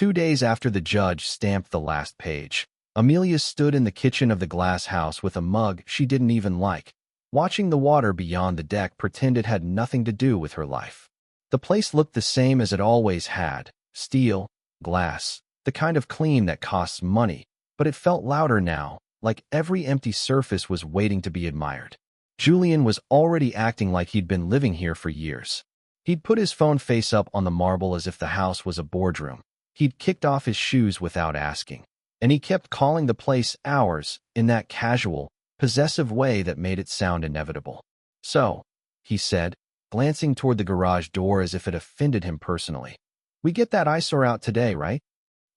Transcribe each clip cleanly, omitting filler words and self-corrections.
2 days after the judge stamped the last page, Amelia stood in the kitchen of the glass house with a mug she didn't even like, watching the water beyond the deck pretend it had nothing to do with her life. The place looked the same as it always had: steel, glass, the kind of clean that costs money, but it felt louder now, like every empty surface was waiting to be admired. Julian was already acting like he'd been living here for years. He'd put his phone face up on the marble as if the house was a boardroom. He'd kicked off his shoes without asking, and he kept calling the place ours in that casual, possessive way that made it sound inevitable. "So," he said, glancing toward the garage door as if it offended him personally, "we get that eyesore out today, right?"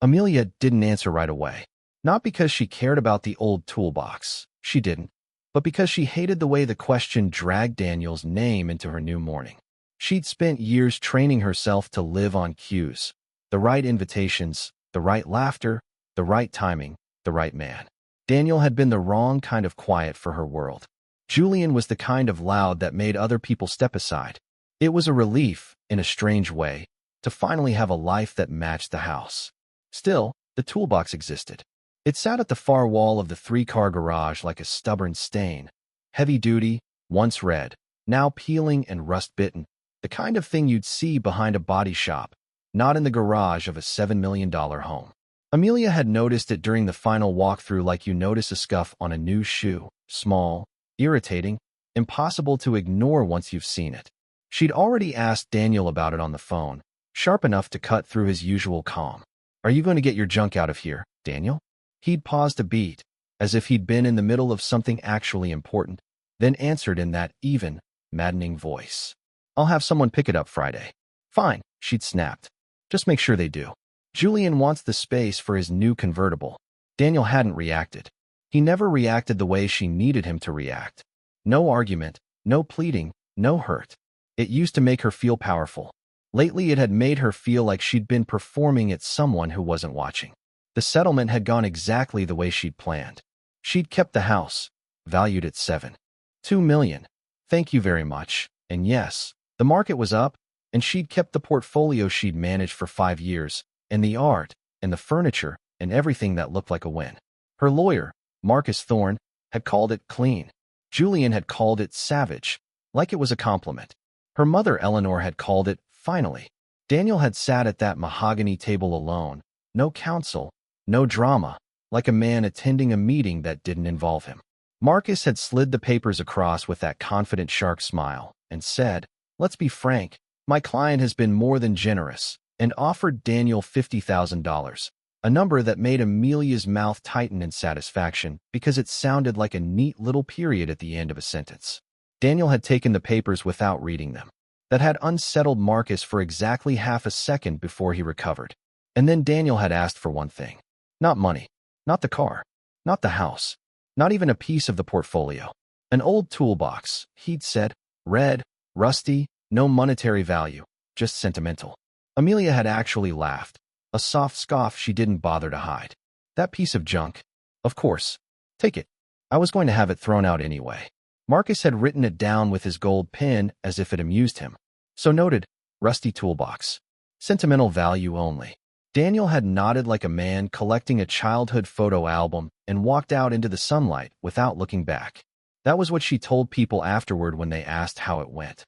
Amelia didn't answer right away. Not because she cared about the old toolbox, she didn't, but because she hated the way the question dragged Daniel's name into her new morning. She'd spent years training herself to live on cues: the right invitations, the right laughter, the right timing, the right man. Daniel had been the wrong kind of quiet for her world. Julian was the kind of loud that made other people step aside. It was a relief, in a strange way, to finally have a life that matched the house. Still, the toolbox existed. It sat at the far wall of the 3-car garage like a stubborn stain, heavy-duty, once red, now peeling and rust-bitten, the kind of thing you'd see behind a body shop, not in the garage of a $7 million home. Amelia had noticed it during the final walkthrough, like you notice a scuff on a new shoe: small, irritating, impossible to ignore once you've seen it. She'd already asked Daniel about it on the phone, sharp enough to cut through his usual calm. "Are you going to get your junk out of here, Daniel?" He'd paused a beat, as if he'd been in the middle of something actually important, then answered in that even, maddening voice, "I'll have someone pick it up Friday." "Fine," she'd snapped. "Just make sure they do." Julian wants the space for his new convertible. Daniel hadn't reacted. He never reacted the way she needed him to react. No argument, no pleading, no hurt. It used to make her feel powerful. Lately, it had made her feel like she'd been performing at someone who wasn't watching. The settlement had gone exactly the way she'd planned. She'd kept the house, valued at $7.2 million. Thank you very much. And yes, the market was up, and she'd kept the portfolio she'd managed for 5 years, and the art, and the furniture, and everything that looked like a win. Her lawyer, Marcus Thorne, had called it clean. Julian had called it savage, like it was a compliment. Her mother, Eleanor, had called it finally. Daniel had sat at that mahogany table alone, no counsel, no drama, like a man attending a meeting that didn't involve him. Marcus had slid the papers across with that confident shark smile and said, "Let's be frank, my client has been more than generous," and offered Daniel $50,000, a number that made Amelia's mouth tighten in satisfaction because it sounded like a neat little period at the end of a sentence. Daniel had taken the papers without reading them. That had unsettled Marcus for exactly half a second before he recovered. And then Daniel had asked for one thing. Not money, not the car, not the house, not even a piece of the portfolio. An old toolbox, he'd said, red, rusty, no monetary value, just sentimental. Amelia had actually laughed, a soft scoff she didn't bother to hide. "That piece of junk? Of course. Take it. I was going to have it thrown out anyway." Marcus had written it down with his gold pen as if it amused him. So noted, rusty toolbox. Sentimental value only. Daniel had nodded like a man collecting a childhood photo album and walked out into the sunlight without looking back. That was what she told people afterward when they asked how it went.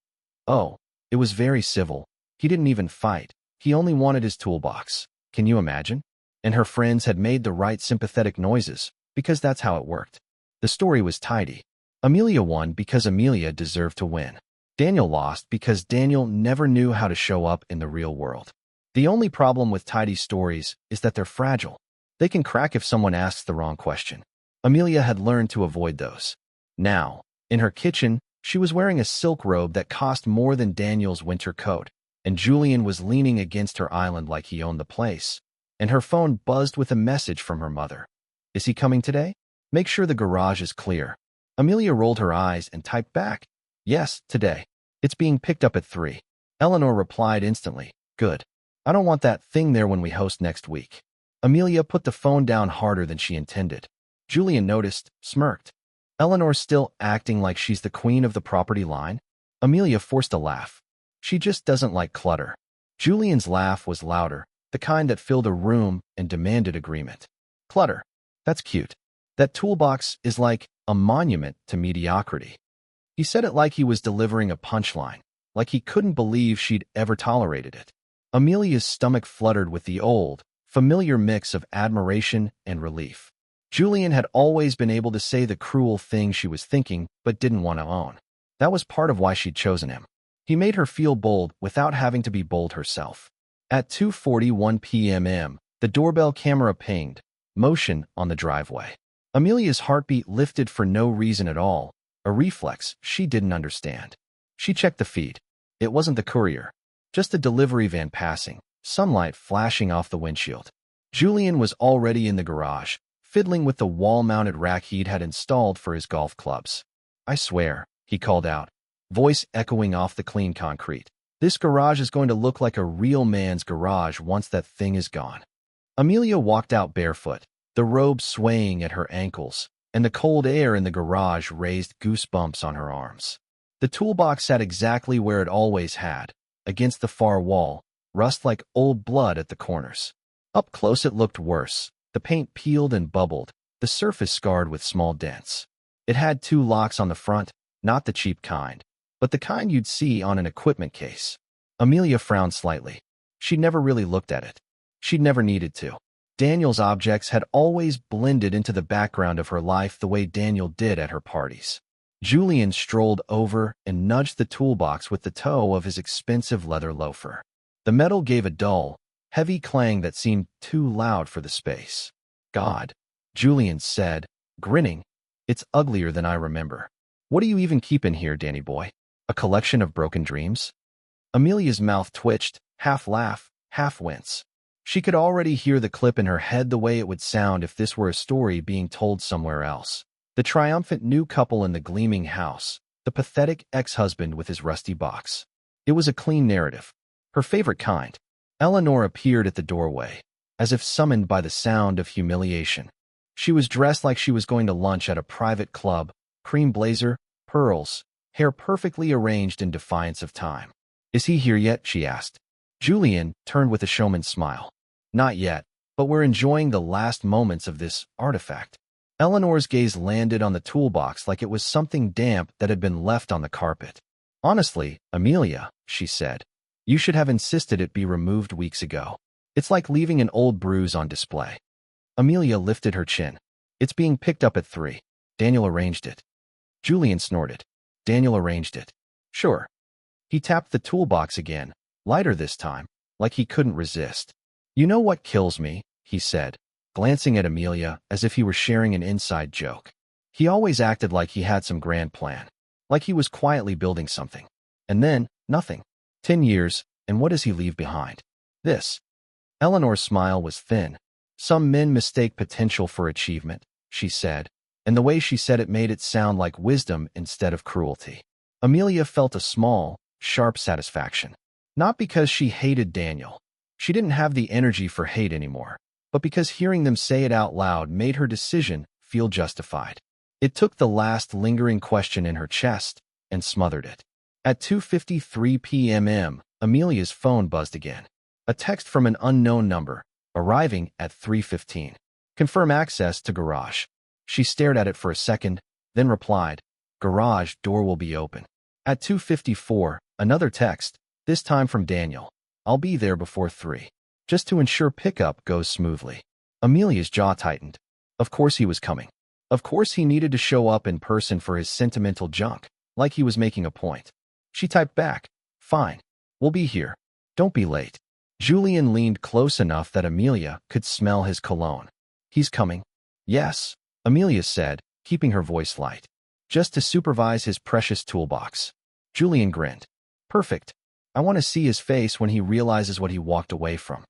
"Oh, it was very civil. He didn't even fight. He only wanted his toolbox. Can you imagine?" And her friends had made the right sympathetic noises, because that's how it worked. The story was tidy. Amelia won because Amelia deserved to win. Daniel lost because Daniel never knew how to show up in the real world. The only problem with tidy stories is that they're fragile. They can crack if someone asks the wrong question. Amelia had learned to avoid those. Now, in her kitchen, she was wearing a silk robe that cost more than Daniel's winter coat, and Julian was leaning against her island like he owned the place, and her phone buzzed with a message from her mother. "Is he coming today? Make sure the garage is clear." Amelia rolled her eyes and typed back, "Yes, today. It's being picked up at 3. Eleanor replied instantly, "Good. I don't want that thing there when we host next week." Amelia put the phone down harder than she intended. Julian noticed, smirked. Eleanor's still acting like she's the queen of the property line? Amelia forced a laugh. She just doesn't like clutter. Julian's laugh was louder, the kind that filled a room and demanded agreement. Clutter. That's cute. That toolbox is like a monument to mediocrity. He said it like he was delivering a punchline, like he couldn't believe she'd ever tolerated it. Amelia's stomach fluttered with the old, familiar mix of admiration and relief. Julian had always been able to say the cruel thing she was thinking but didn't want to own. That was part of why she'd chosen him. He made her feel bold without having to be bold herself. At 2:41 p.m., the doorbell camera pinged, motion on the driveway. Amelia's heartbeat lifted for no reason at all, a reflex she didn't understand. She checked the feed. It wasn't the courier, just a delivery van passing, sunlight flashing off the windshield. Julian was already in the garage, fiddling with the wall-mounted rack he'd had installed for his golf clubs. "I swear," he called out, voice echoing off the clean concrete. "This garage is going to look like a real man's garage once that thing is gone." Amelia walked out barefoot, the robe swaying at her ankles, and the cold air in the garage raised goosebumps on her arms. The toolbox sat exactly where it always had, against the far wall, rust like old blood at the corners. Up close it looked worse, the paint peeled and bubbled, the surface scarred with small dents. It had 2 locks on the front, not the cheap kind, but the kind you'd see on an equipment case. Amelia frowned slightly. She'd never really looked at it. She'd never needed to. Daniel's objects had always blended into the background of her life the way Daniel did at her parties. Julian strolled over and nudged the toolbox with the toe of his expensive leather loafer. The metal gave a dull, heavy clang that seemed too loud for the space. "God," Julian said, grinning, "it's uglier than I remember. What do you even keep in here, Danny boy? A collection of broken dreams?" Amelia's mouth twitched, half laugh, half wince. She could already hear the clip in her head the way it would sound if this were a story being told somewhere else. The triumphant new couple in the gleaming house, the pathetic ex-husband with his rusty box. It was a clean narrative. Her favorite kind. Eleanor appeared at the doorway, as if summoned by the sound of humiliation. She was dressed like she was going to lunch at a private club, cream blazer, pearls, hair perfectly arranged in defiance of time. "Is he here yet?" she asked. Julian turned with a showman's smile. "Not yet, but we're enjoying the last moments of this artifact." Eleanor's gaze landed on the toolbox like it was something damp that had been left on the carpet. "Honestly, Amelia," she said, "you should have insisted it be removed weeks ago. It's like leaving an old bruise on display." Amelia lifted her chin. "It's being picked up at 3. Daniel arranged it." Julian snorted. "Daniel arranged it." "Sure." He tapped the toolbox again, lighter this time, like he couldn't resist. "You know what kills me?" he said, glancing at Amelia as if he were sharing an inside joke. He always acted like he had some grand plan, like he was quietly building something. And then, nothing. 10 years, and what does he leave behind? This. Eleanor's smile was thin. "Some men mistake potential for achievement," she said, and the way she said it made it sound like wisdom instead of cruelty. Amelia felt a small, sharp satisfaction. Not because she hated Daniel. She didn't have the energy for hate anymore, but because hearing them say it out loud made her decision feel justified. It took the last lingering question in her chest and smothered it. At 2:53 p.m., Amelia's phone buzzed again. A text from an unknown number, arriving at 3:15. "Confirm access to garage." She stared at it for a second, then replied, "Garage door will be open." At 2:54, another text, this time from Daniel. "I'll be there before 3. Just to ensure pickup goes smoothly." Amelia's jaw tightened. Of course he was coming. Of course he needed to show up in person for his sentimental junk, like he was making a point. She typed back, "Fine. We'll be here. Don't be late." Julian leaned close enough that Amelia could smell his cologne. "He's coming." "Yes," Amelia said, keeping her voice light. "Just to supervise his precious toolbox." Julian grinned. "Perfect. I want to see his face when he realizes what he walked away from."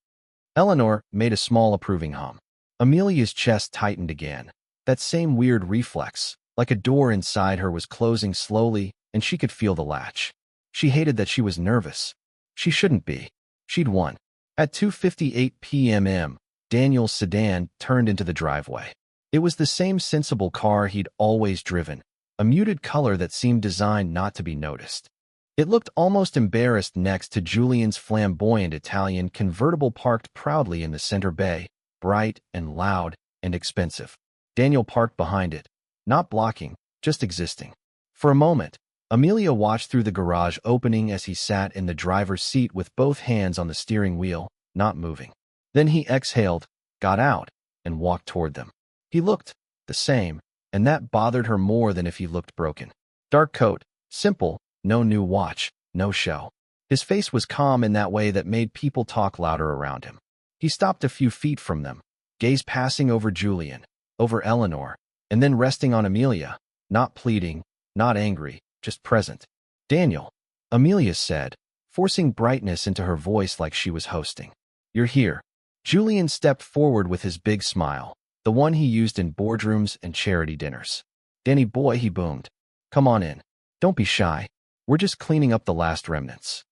Eleanor made a small approving hum. Amelia's chest tightened again. That same weird reflex, like a door inside her was closing slowly, and she could feel the latch. She hated that she was nervous. She shouldn't be. She'd won. At 2:58 p.m., Daniel's sedan turned into the driveway. It was the same sensible car he'd always driven, a muted color that seemed designed not to be noticed. It looked almost embarrassed next to Julian's flamboyant Italian convertible parked proudly in the center bay, bright and loud and expensive. Daniel parked behind it, not blocking, just existing. For a moment, Amelia watched through the garage opening as he sat in the driver's seat with both hands on the steering wheel, not moving. Then he exhaled, got out, and walked toward them. He looked the same, and that bothered her more than if he looked broken. Dark coat, simple, no new watch, no show. His face was calm in that way that made people talk louder around him. He stopped a few feet from them, gaze passing over Julian, over Eleanor, and then resting on Amelia, not pleading, not angry, just present. "Daniel," Amelia said, forcing brightness into her voice like she was hosting. "You're here." Julian stepped forward with his big smile, the one he used in boardrooms and charity dinners. "Danny boy," he boomed. "Come on in. Don't be shy. We're just cleaning up the last remnants."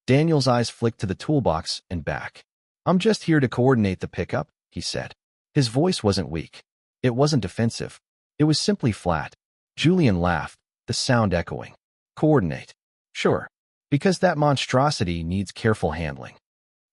Daniel's eyes flicked to the toolbox and back. "I'm just here to coordinate the pickup," he said. His voice wasn't weak. It wasn't defensive. It was simply flat. Julian laughed, the sound echoing. "Coordinate? Sure. Because that monstrosity needs careful handling."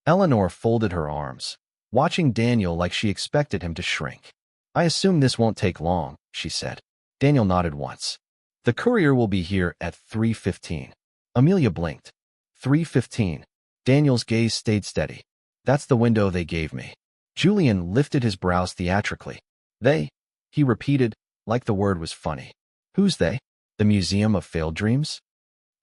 Eleanor folded her arms, watching Daniel like she expected him to shrink. "I assume this won't take long," she said. Daniel nodded once. "The courier will be here at 3:15. Amelia blinked. 3:15. Daniel's gaze stayed steady. "That's the window they gave me." Julian lifted his brows theatrically. "They?" he repeated, like the word was funny. "Who's they? The Museum of Failed Dreams?"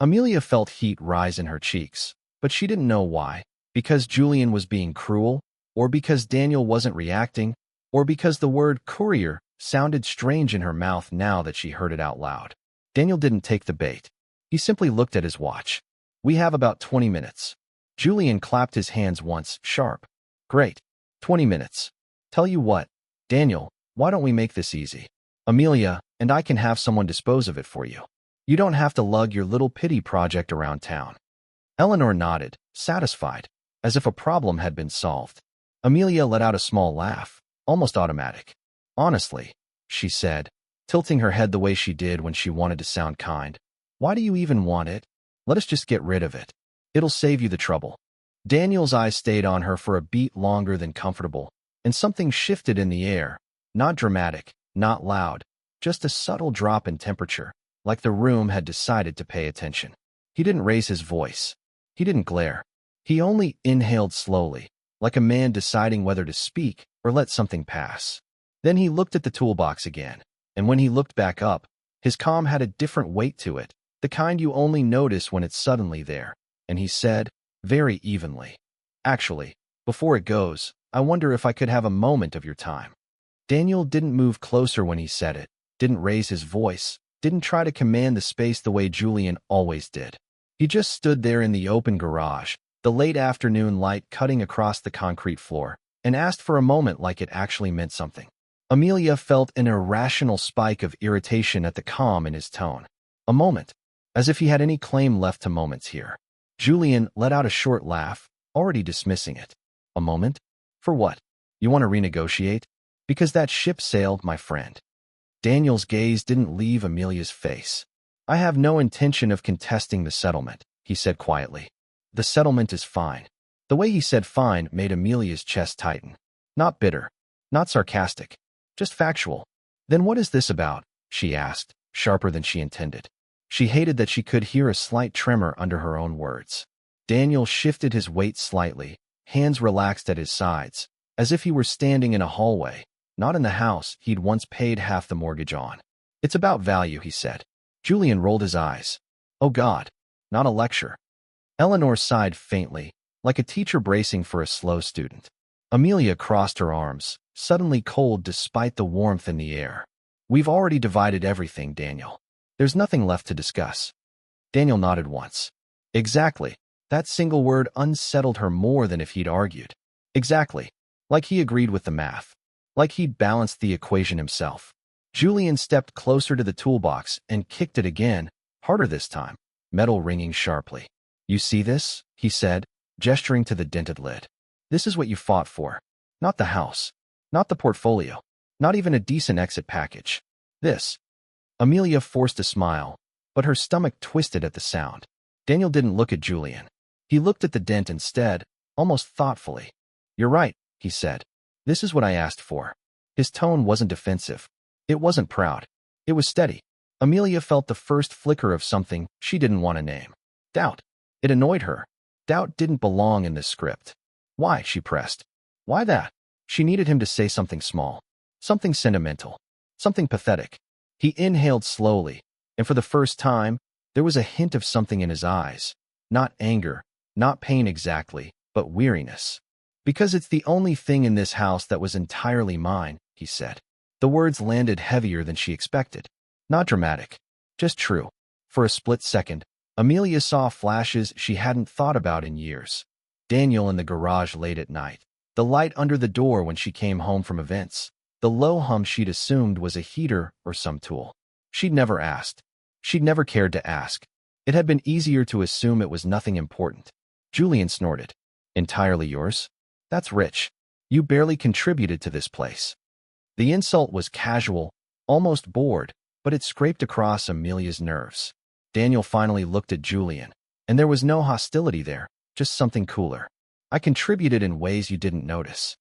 Amelia felt heat rise in her cheeks, but she didn't know why. Because Julian was being cruel, or because Daniel wasn't reacting, or because the word courier sounded strange in her mouth now that she heard it out loud. Daniel didn't take the bait. He simply looked at his watch. "We have about 20 minutes. Julian clapped his hands once, sharp. "Great. 20 minutes. Tell you what, Daniel, why don't we make this easy? Amelia and I can have someone dispose of it for you. You don't have to lug your little pity project around town." Eleanor nodded, satisfied, as if a problem had been solved. Amelia let out a small laugh, almost automatic. "Honestly," she said, tilting her head the way she did when she wanted to sound kind, "why do you even want it? Let us just get rid of it. It'll save you the trouble." Daniel's eyes stayed on her for a beat longer than comfortable, and something shifted in the air. Not dramatic, not loud, just a subtle drop in temperature, like the room had decided to pay attention. He didn't raise his voice. He didn't glare. He only inhaled slowly, like a man deciding whether to speak or let something pass. Then he looked at the toolbox again, and when he looked back up, his calm had a different weight to it, the kind you only notice when it's suddenly there, and he said, very evenly, "Actually, before it goes, I wonder if I could have a moment of your time." Daniel didn't move closer when he said it, didn't raise his voice, didn't try to command the space the way Julian always did. He just stood there in the open garage, the late afternoon light cutting across the concrete floor, and asked for a moment like it actually meant something. Amelia felt an irrational spike of irritation at the calm in his tone. A moment, as if he had any claim left to moments here. Julian let out a short laugh, already dismissing it. "A moment? For what? You want to renegotiate? Because that ship sailed, my friend." Daniel's gaze didn't leave Amelia's face. "I have no intention of contesting the settlement," he said quietly. "The settlement is fine." The way he said fine made Amelia's chest tighten. Not bitter, not sarcastic, just factual. "Then what is this about?" she asked, sharper than she intended. She hated that she could hear a slight tremor under her own words. Daniel shifted his weight slightly, hands relaxed at his sides, as if he were standing in a hallway, not in the house he'd once paid half the mortgage on. "It's about value," he said. Julian rolled his eyes. "Oh God, not a lecture." Eleanor sighed faintly, like a teacher bracing for a slow student. Amelia crossed her arms, suddenly cold despite the warmth in the air. "We've already divided everything, Daniel. There's nothing left to discuss." Daniel nodded once. Exactly. That single word unsettled her more than if he'd argued. Exactly. Like he agreed with the math. Like he'd balanced the equation himself. Julian stepped closer to the toolbox and kicked it again, harder this time, metal ringing sharply. "You see this?" he said, gesturing to the dented lid. "This is what you fought for. Not the house. Not the portfolio. Not even a decent exit package. This." Amelia forced a smile, but her stomach twisted at the sound. Daniel didn't look at Julian. He looked at the dent instead, almost thoughtfully. "You're right," he said. "This is what I asked for." His tone wasn't defensive. It wasn't proud. It was steady. Amelia felt the first flicker of something she didn't want to name. Doubt. It annoyed her. Doubt didn't belong in this script. "Why?" she pressed. "Why that?" She needed him to say something small. Something sentimental. Something pathetic. He inhaled slowly, and for the first time, there was a hint of something in his eyes. Not anger, not pain exactly, but weariness. "Because it's the only thing in this house that was entirely mine," he said. The words landed heavier than she expected. Not dramatic, just true. For a split second, Amelia saw flashes she hadn't thought about in years. Daniel in the garage late at night. The light under the door when she came home from events. The low hum she'd assumed was a heater or some tool. She'd never asked. She'd never cared to ask. It had been easier to assume it was nothing important. Julian snorted. "Entirely yours? That's rich. You barely contributed to this place." The insult was casual, almost bored, but it scraped across Amelia's nerves. Daniel finally looked at Julian, and there was no hostility there, just something cooler. "I contributed in ways you didn't notice."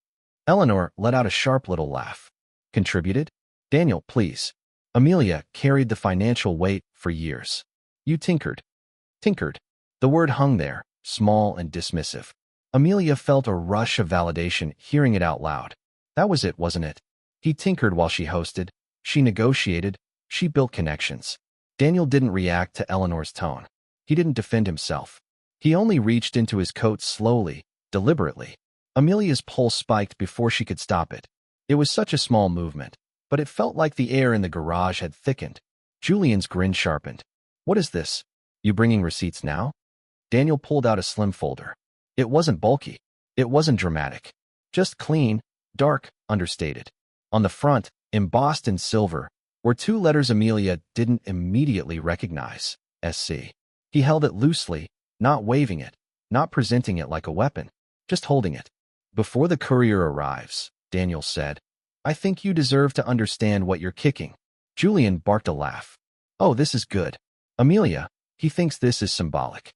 Eleanor let out a sharp little laugh. "Contributed? Daniel, please." Amelia carried the financial weight for years. "You tinkered." Tinkered. The word hung there, small and dismissive. Amelia felt a rush of validation hearing it out loud. That was it, wasn't it? He tinkered while she hosted. She negotiated. She built connections. Daniel didn't react to Eleanor's tone. He didn't defend himself. He only reached into his coat slowly, deliberately. Amelia's pulse spiked before she could stop it. It was such a small movement, but it felt like the air in the garage had thickened. Julian's grin sharpened. "What is this? You bringing receipts now?" Daniel pulled out a slim folder. It wasn't bulky. It wasn't dramatic. Just clean, dark, understated. On the front, embossed in silver, were two letters Amelia didn't immediately recognize. SC. He held it loosely, not waving it, not presenting it like a weapon, just holding it. "Before the courier arrives," Daniel said, "I think you deserve to understand what you're kicking." Julian barked a laugh. "Oh, this is good. Amelia, he thinks this is symbolic."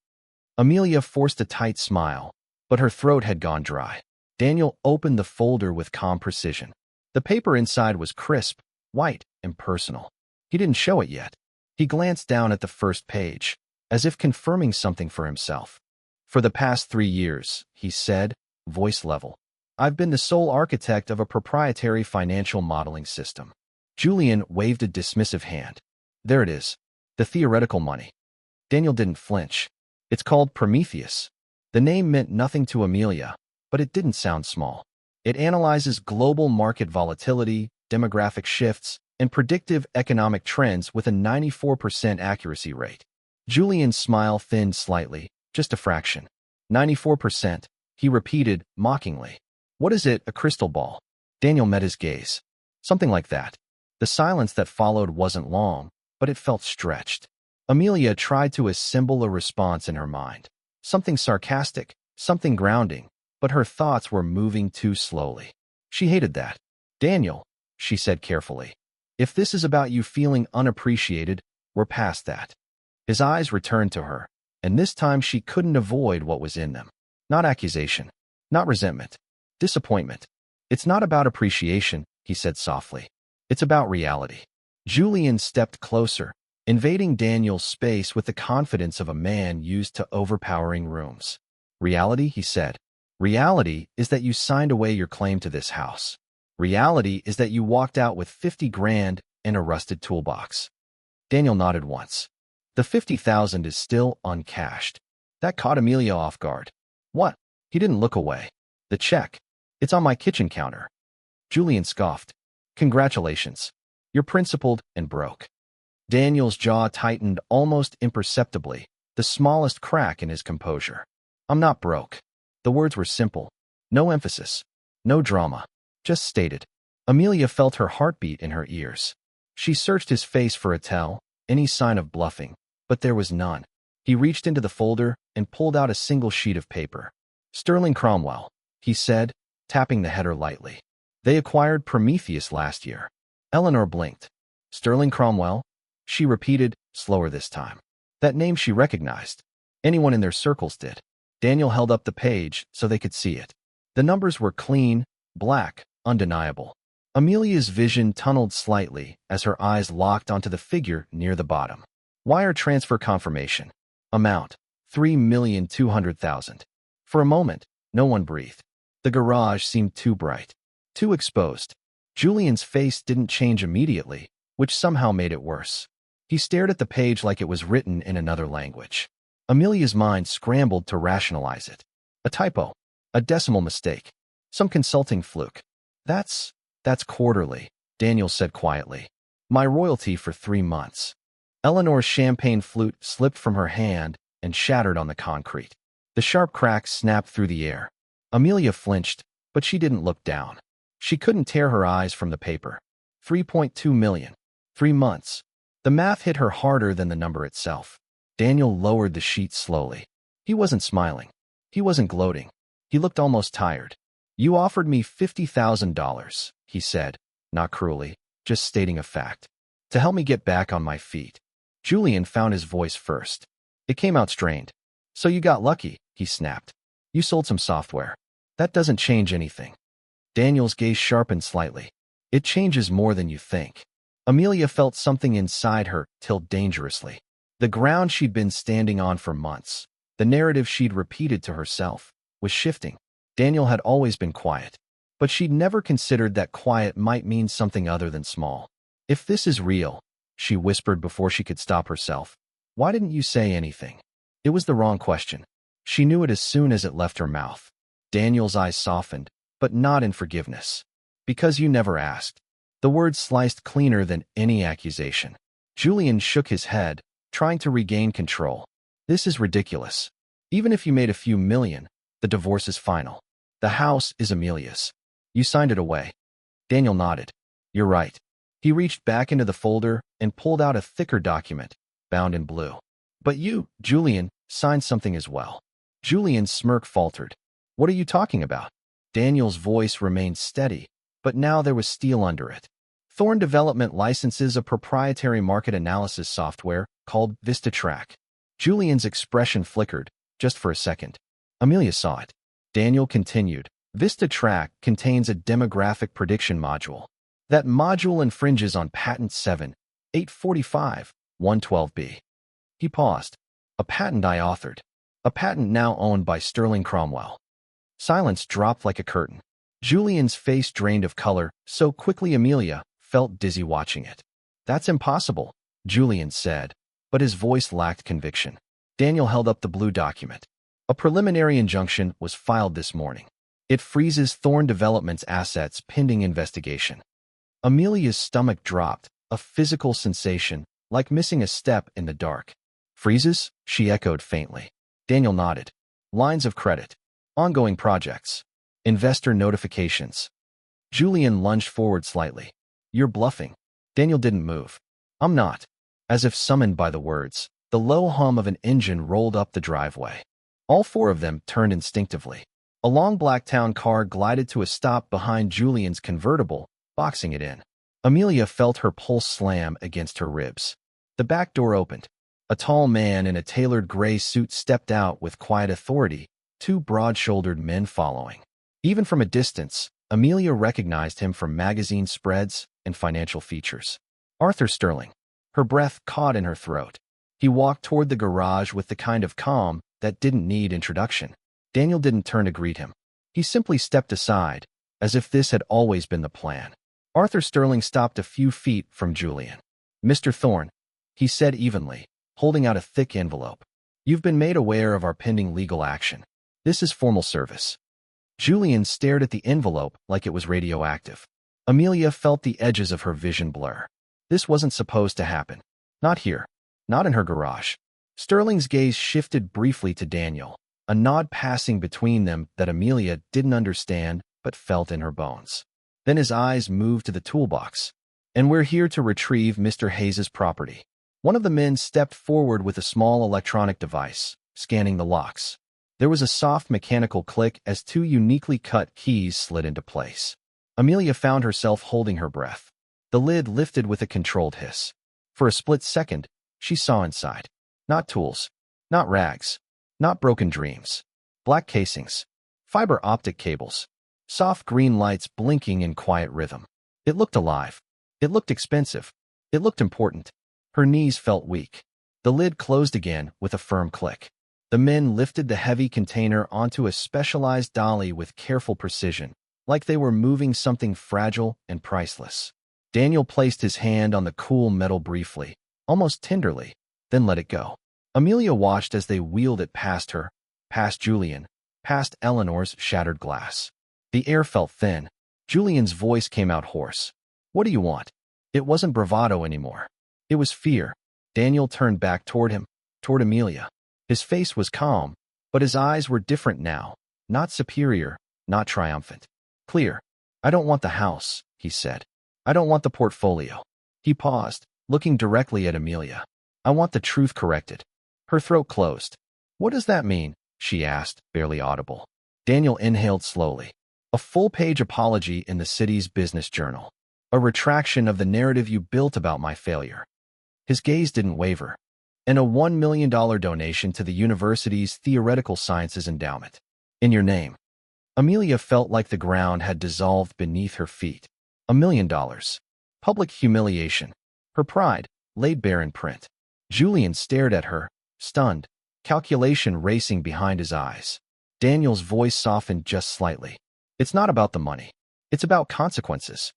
Amelia forced a tight smile, but her throat had gone dry. Daniel opened the folder with calm precision. The paper inside was crisp, white, and personal. He didn't show it yet. He glanced down at the first page, as if confirming something for himself. "For the past 3 years," he said, voice level, "I've been the sole architect of a proprietary financial modeling system." Julian waved a dismissive hand. "There it is. The theoretical money." Daniel didn't flinch. "It's called Prometheus." The name meant nothing to Amelia, but it didn't sound small. "It analyzes global market volatility, demographic shifts, and predictive economic trends with a 94% accuracy rate." Julian's smile thinned slightly, just a fraction. 94%, he repeated mockingly. "What is it, a crystal ball?" Daniel met his gaze. "Something like that." The silence that followed wasn't long, but it felt stretched. Amelia tried to assemble a response in her mind. Something sarcastic, something grounding, but her thoughts were moving too slowly. She hated that. "Daniel," she said carefully, "if this is about you feeling unappreciated, we're past that." His eyes returned to her, and this time she couldn't avoid what was in them. Not accusation, not resentment, disappointment. "It's not about appreciation," he said softly. "It's about reality." Julian stepped closer, invading Daniel's space with the confidence of a man used to overpowering rooms. "Reality," he said. "Reality is that you signed away your claim to this house. Reality is that you walked out with 50 grand and a rusted toolbox." Daniel nodded once. "The 50,000 is still uncashed." That caught Amelia off guard. "What?" He didn't look away. "The check. It's on my kitchen counter." Julian scoffed. "Congratulations. You're principled and broke." Daniel's jaw tightened almost imperceptibly, the smallest crack in his composure. "I'm not broke." The words were simple. No emphasis. No drama. Just stated. Amelia felt her heartbeat in her ears. She searched his face for a tell, any sign of bluffing, but there was none. He reached into the folder and pulled out a single sheet of paper. "Sterling Cromwell," he said, tapping the header lightly. "They acquired Prometheus last year." Eleanor blinked. "Sterling Cromwell?" She repeated, slower this time. That name she recognized. Anyone in their circles did. Daniel held up the page so they could see it. The numbers were clean, black, undeniable. Amelia's vision tunneled slightly as her eyes locked onto the figure near the bottom. Wire transfer confirmation. Amount, 3,200,000. For a moment, no one breathed. The garage seemed too bright, too exposed. Julian's face didn't change immediately, which somehow made it worse. He stared at the page like it was written in another language. Amelia's mind scrambled to rationalize it. A typo, a decimal mistake, some consulting fluke. That's quarterly, Daniel said quietly. My royalty for 3 months. Eleanor's champagne flute slipped from her hand and shattered on the concrete. The sharp crack snapped through the air. Amelia flinched, but she didn't look down. She couldn't tear her eyes from the paper. 3.2 million. 3 months. The math hit her harder than the number itself. Daniel lowered the sheet slowly. He wasn't smiling. He wasn't gloating. He looked almost tired. You offered me $50,000, he said, not cruelly, just stating a fact. To help me get back on my feet. Julian found his voice first. It came out strained. So you got lucky, he snapped. You sold some software. That doesn't change anything. Daniel's gaze sharpened slightly. It changes more than you think. Amelia felt something inside her tilt dangerously. The ground she'd been standing on for months, the narrative she'd repeated to herself, was shifting. Daniel had always been quiet, but she'd never considered that quiet might mean something other than small. If this is real, she whispered before she could stop herself, why didn't you say anything? It was the wrong question. She knew it as soon as it left her mouth. Daniel's eyes softened, but not in forgiveness. Because you never asked. The words sliced cleaner than any accusation. Julian shook his head, trying to regain control. This is ridiculous. Even if you made a few million, the divorce is final. The house is Amelia's. You signed it away. Daniel nodded. You're right. He reached back into the folder and pulled out a thicker document, bound in blue. But you, Julian, signed something as well. Julian's smirk faltered. What are you talking about? Daniel's voice remained steady, but now there was steel under it. Thorne Development licenses a proprietary market analysis software called VistaTrack. Julian's expression flickered, just for a second. Amelia saw it. Daniel continued. VistaTrack contains a demographic prediction module. That module infringes on Patent 7, 845, 112B. He paused. A patent I authored. A patent now owned by Sterling Cromwell. Silence dropped like a curtain. Julian's face drained of color so quickly Amelia felt dizzy watching it. That's impossible, Julian said, but his voice lacked conviction. Daniel held up the blue document. A preliminary injunction was filed this morning. It freezes Thorne Development's assets pending investigation. Amelia's stomach dropped, a physical sensation, like missing a step in the dark. Freezes? She echoed faintly. Daniel nodded. Lines of credit. Ongoing projects. Investor notifications. Julian lunged forward slightly. You're bluffing. Daniel didn't move. I'm not. As if summoned by the words, the low hum of an engine rolled up the driveway. All 4 of them turned instinctively. A long Blacktown car glided to a stop behind Julian's convertible, boxing it in. Amelia felt her pulse slam against her ribs. The back door opened. A tall man in a tailored gray suit stepped out with quiet authority, 2 broad-shouldered men following. Even from a distance, Amelia recognized him from magazine spreads and financial features. Arthur Sterling. Her breath caught in her throat. He walked toward the garage with the kind of calm that didn't need introduction. Daniel didn't turn to greet him. He simply stepped aside, as if this had always been the plan. Arthur Sterling stopped a few feet from Julian. Mr. Thorne, he said evenly, holding out a thick envelope. You've been made aware of our pending legal action. This is formal service. Julian stared at the envelope like it was radioactive. Amelia felt the edges of her vision blur. This wasn't supposed to happen. Not here. Not in her garage. Sterling's gaze shifted briefly to Daniel, a nod passing between them that Amelia didn't understand but felt in her bones. Then his eyes moved to the toolbox. And we're here to retrieve Mr. Hayes's property. One of the men stepped forward with a small electronic device, scanning the locks. There was a soft mechanical click as 2 uniquely cut keys slid into place. Amelia found herself holding her breath. The lid lifted with a controlled hiss. For a split second, she saw inside. Not tools. Not rags. Not broken dreams. Black casings. Fiber optic cables. Soft green lights blinking in quiet rhythm. It looked alive. It looked expensive. It looked important. Her knees felt weak. The lid closed again with a firm click. The men lifted the heavy container onto a specialized dolly with careful precision, like they were moving something fragile and priceless. Daniel placed his hand on the cool metal briefly, almost tenderly, then let it go. Amelia watched as they wheeled it past her, past Julian, past Eleanor's shattered glass. The air felt thin. Julian's voice came out hoarse. "What do you want?" It wasn't bravado anymore. It was fear. Daniel turned back toward him, toward Amelia. His face was calm, but his eyes were different now, not superior, not triumphant. Clear. "I don't want the house," he said. "I don't want the portfolio." He paused, looking directly at Amelia. "I want the truth corrected." Her throat closed. "What does that mean?" she asked, barely audible. Daniel inhaled slowly. "A full-page apology in the city's business journal. A retraction of the narrative you built about my failure." His gaze didn't waver. "And a $1 million donation to the university's Theoretical Sciences Endowment. In your name." Amelia felt like the ground had dissolved beneath her feet. $1 million. Public humiliation. Her pride, laid bare in print. Julian stared at her, stunned, calculation racing behind his eyes. Daniel's voice softened just slightly. "It's not about the money. It's about consequences."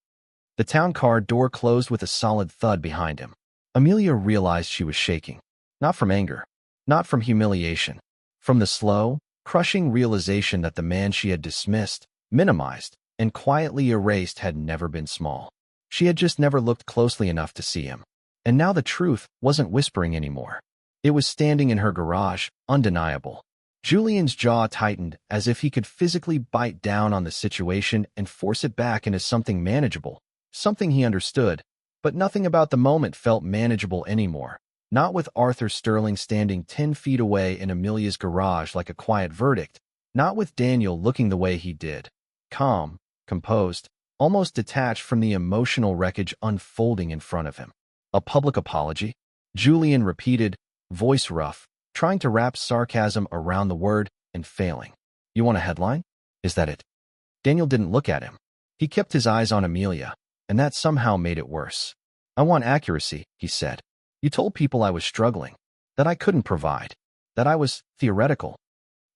The town car door closed with a solid thud behind him. Amelia realized she was shaking. Not from anger. Not from humiliation. From the slow, crushing realization that the man she had dismissed, minimized, and quietly erased had never been small. She had just never looked closely enough to see him. And now the truth wasn't whispering anymore. It was standing in her garage, undeniable. Julian's jaw tightened as if he could physically bite down on the situation and force it back into something manageable, something he understood. But nothing about the moment felt manageable anymore. Not with Arthur Sterling standing 10 feet away in Amelia's garage like a quiet verdict. Not with Daniel looking the way he did. Calm, composed, almost detached from the emotional wreckage unfolding in front of him. "A public apology?" Julian repeated, voice rough, trying to wrap sarcasm around the word and failing. "You want a headline? Is that it?" Daniel didn't look at him. He kept his eyes on Amelia, and that somehow made it worse. "I want accuracy," he said. "You told people I was struggling, that I couldn't provide, that I was theoretical."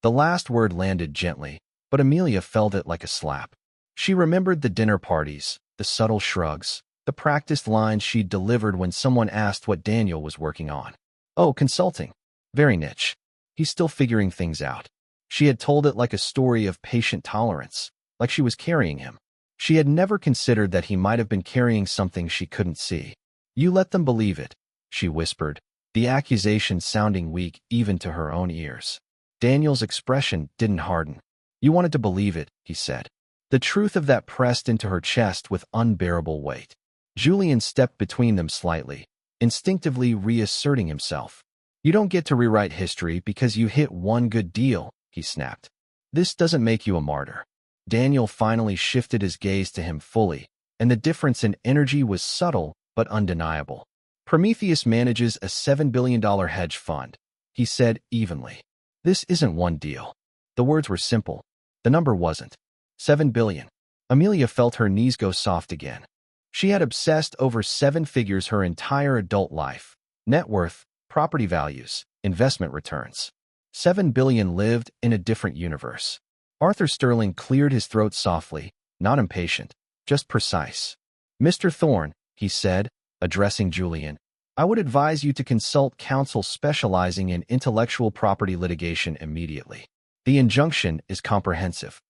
The last word landed gently, but Amelia felt it like a slap. She remembered the dinner parties, the subtle shrugs, the practiced lines she'd delivered when someone asked what Daniel was working on. "Oh, consulting. Very niche. He's still figuring things out." She had told it like a story of patient tolerance, like she was carrying him. She had never considered that he might have been carrying something she couldn't see. "You let them believe it," she whispered, the accusation sounding weak even to her own ears. Daniel's expression didn't harden. "You wanted to believe it," he said. The truth of that pressed into her chest with unbearable weight. Julian stepped between them slightly, instinctively reasserting himself. "You don't get to rewrite history because you hit one good deal," he snapped. "This doesn't make you a martyr." Daniel finally shifted his gaze to him fully, and the difference in energy was subtle but undeniable. "Prometheus manages a $7 billion hedge fund," he said evenly. "This isn't one deal." The words were simple. The number wasn't. $7 billion. Amelia felt her knees go soft again. She had obsessed over 7 figures her entire adult life. Net worth, property values, investment returns. 7 billion lived in a different universe. Arthur Sterling cleared his throat softly, not impatient, just precise. "Mr. Thorne," he said, addressing Julian, "I would advise you to consult counsel specializing in intellectual property litigation immediately. The injunction is comprehensive."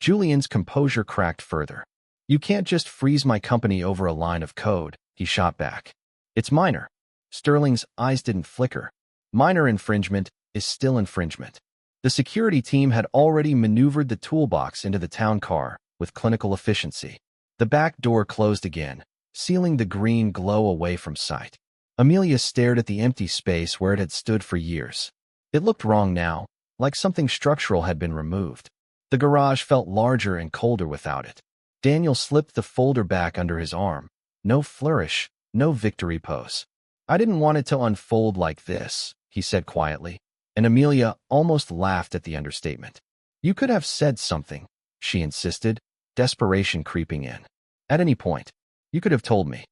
Julian's composure cracked further. "You can't just freeze my company over a line of code," he shot back. "It's minor." Sterling's eyes didn't flicker. Minor infringement is still infringement. The security team had already maneuvered the toolbox into the town car with clinical efficiency. The back door closed again, sealing the green glow away from sight. Amelia stared at the empty space where it had stood for years. It looked wrong now, like something structural had been removed. The garage felt larger and colder without it. Daniel slipped the folder back under his arm. No flourish, no victory pose. "I didn't want it to unfold like this," he said quietly. and Amelia almost laughed at the understatement. You could have said something, she insisted, desperation creeping in. At any point, you could have told me.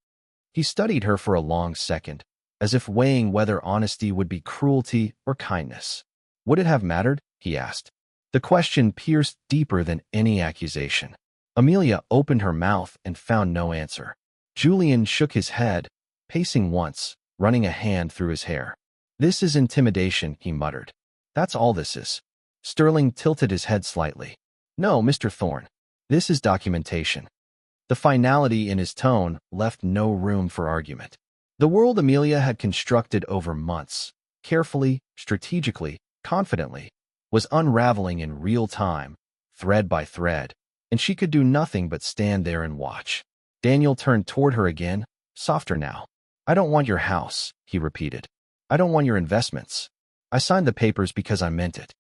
He studied her for a long second, as if weighing whether honesty would be cruelty or kindness. Would it have mattered? He asked. The question pierced deeper than any accusation. Amelia opened her mouth and found no answer. Julian shook his head, pacing once, running a hand through his hair. This is intimidation, he muttered. That's all this is. Sterling tilted his head slightly. No, Mr. Thorne. This is documentation. The finality in his tone left no room for argument. The world Amelia had constructed over months, carefully, strategically, confidently, was unraveling in real time, thread by thread, and she could do nothing but stand there and watch. Daniel turned toward her again, softer now. I don't want your house, he repeated. I don't want your investments. I signed the papers because I meant it.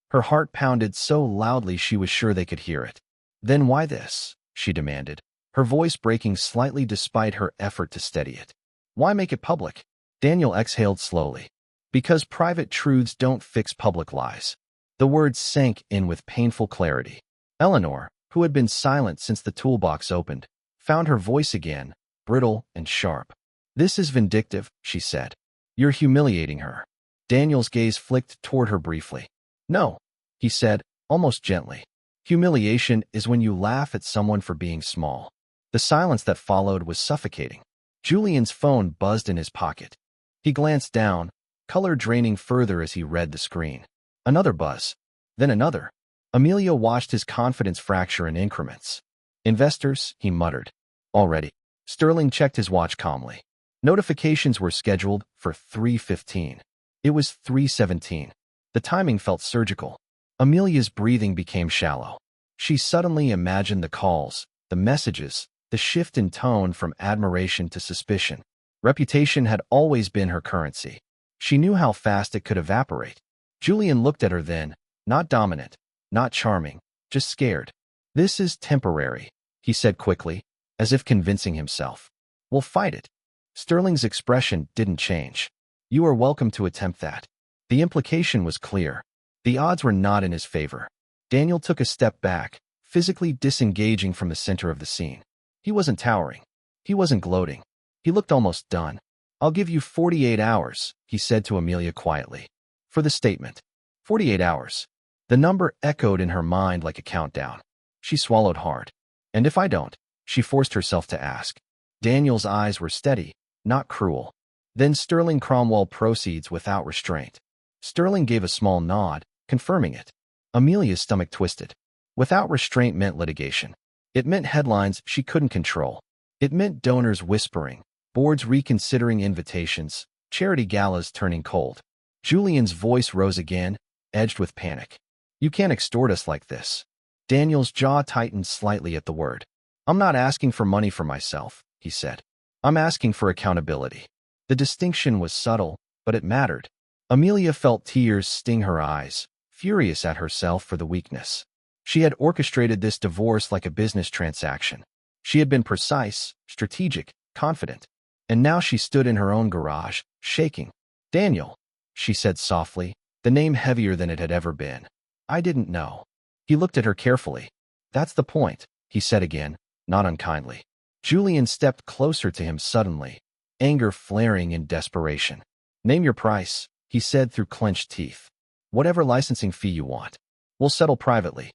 Her heart pounded so loudly she was sure they could hear it. Then why this? She demanded, her voice breaking slightly despite her effort to steady it. Why make it public? Daniel exhaled slowly. Because private truths don't fix public lies. The words sank in with painful clarity. Eleanor, who had been silent since the toolbox opened, found her voice again, brittle and sharp. This is vindictive, she said. You're humiliating her. Daniel's gaze flicked toward her briefly. No, he said, almost gently. Humiliation is when you laugh at someone for being small. The silence that followed was suffocating. Julian's phone buzzed in his pocket. He glanced down, color draining further as he read the screen. Another buzz. Then another. Amelia watched his confidence fracture in increments. Investors, he muttered. Already. Sterling checked his watch calmly. Notifications were scheduled for 3:15. It was 3:17. The timing felt surgical. Amelia's breathing became shallow. She suddenly imagined the calls, the messages, the shift in tone from admiration to suspicion. Reputation had always been her currency. She knew how fast it could evaporate. Julian looked at her then, not dominant, not charming, just scared. This is temporary, he said quickly, as if convincing himself. We'll fight it. Sterling's expression didn't change. You are welcome to attempt that. The implication was clear. The odds were not in his favor. Daniel took a step back, physically disengaging from the center of the scene. He wasn't towering. He wasn't gloating. He looked almost done. I'll give you 48 hours, he said to Amelia quietly. For the statement. 48 hours. The number echoed in her mind like a countdown. She swallowed hard. And if I don't? She forced herself to ask. Daniel's eyes were steady, not cruel. Then Sterling Cromwell proceeds without restraint. Sterling gave a small nod, confirming it. Amelia's stomach twisted. Without restraint meant litigation. It meant headlines she couldn't control. It meant donors whispering, boards reconsidering invitations, charity galas turning cold. Julian's voice rose again, edged with panic. You can't extort us like this. Daniel's jaw tightened slightly at the word. I'm not asking for money for myself, he said. I'm asking for accountability. The distinction was subtle, but it mattered. Amelia felt tears sting her eyes, furious at herself for the weakness. She had orchestrated this divorce like a business transaction. She had been precise, strategic, confident. And now she stood in her own garage, shaking. Daniel, she said softly, the name heavier than it had ever been. I didn't know. He looked at her carefully. That's the point, he said again, not unkindly. Julian stepped closer to him suddenly, anger flaring in desperation. Name your price, he said through clenched teeth. Whatever licensing fee you want. We'll settle privately.